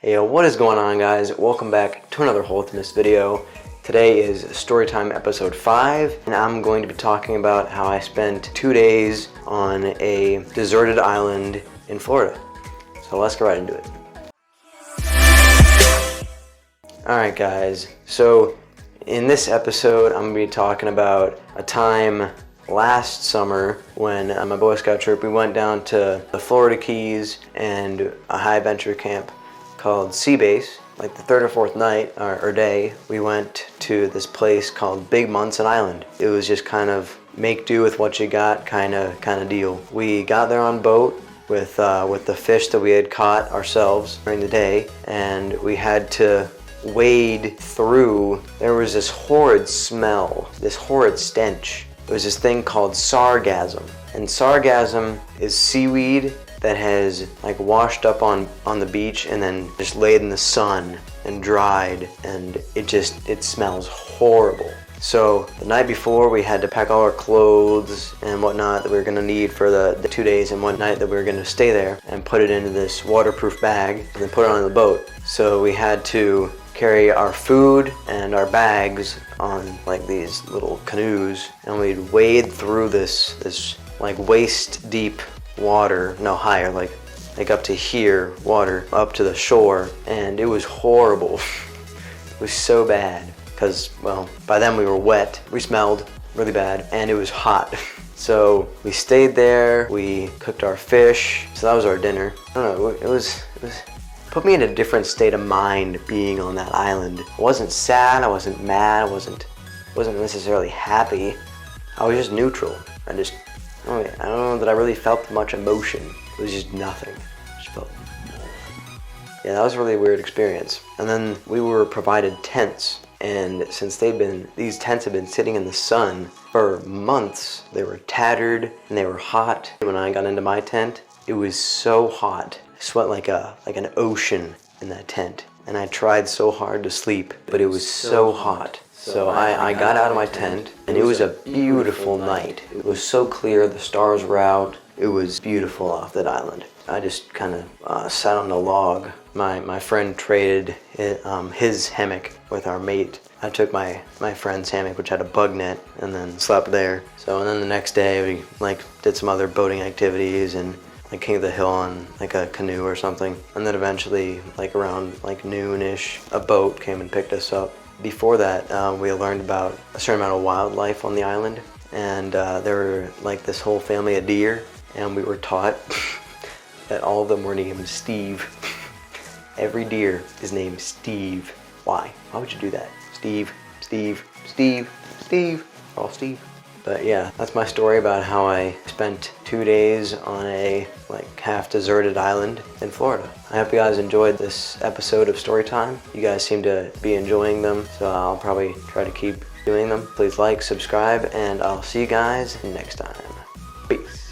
Hey, what is going on, guys? Welcome back to another Ultimate video. Today is Storytime episode 5, and I'm going to be talking about how I spent 2 days on a deserted island in Florida. So let's get right into it. Alright guys, so in this episode I'm going to be talking about a time last summer when on my Boy Scout trip we went down to the Florida Keys and a high adventure camp called Sea Base. Like the third or fourth night or day, we went to this place called Big Munson Island. It was just kind of make do with what you got kind of deal. We got there on boat with the fish that we had caught ourselves during the day, and we had to wade through. There was this horrid smell, this horrid stench. It was this thing called sargassum, and sargassum is seaweed that has like washed up on the beach and then just laid in the sun and dried, and it smells horrible. So the night before we had to pack all our clothes and whatnot that we were going to need for the 2 days and 1 night that we were going to stay there, and put it into this waterproof bag and then put it on the boat. So we had to carry our food and our bags on like these little canoes, and we'd wade through this like waist deep water, no higher, like up to here water, up to the shore, and it was horrible. It was so bad because, well, by then we were wet, we smelled really bad, and it was hot. So we stayed there, we cooked our fish, so that was our dinner. I don't know, it was put me in a different state of mind being on that island. I wasn't sad, I wasn't mad, I wasn't necessarily happy. I was just neutral. I don't know that I really felt much emotion. It was just nothing. Just felt. Yeah, that was a really weird experience. And then we were provided tents, and since these tents have been sitting in the sun for months, they were tattered and they were hot. When I got into my tent, it was so hot. I sweat like an ocean in that tent, and I tried so hard to sleep, but it was so hot. So I got out of my tent, and it was a beautiful night. It was so clear, the stars were out. It was beautiful off that island. I just kind of sat on the log. My friend traded his hammock with our mate. I took my friend's hammock, which had a bug net, and then slept there. So, and then the next day we did some other boating activities and came to the hill on like a canoe or something. And then eventually, around noon-ish, a boat came and picked us up. Before that, we learned about a certain amount of wildlife on the island, and there were this whole family of deer, and we were taught that all of them were named Steve. Every deer is named Steve. Why? Why would you do that? Steve, Steve, Steve, Steve, all Steve. But yeah, that's my story about how I spent 2 days on a half deserted island in Florida. I hope you guys enjoyed this episode of Storytime. You guys seem to be enjoying them, so I'll probably try to keep doing them. Please like, subscribe, and I'll see you guys next time. Peace.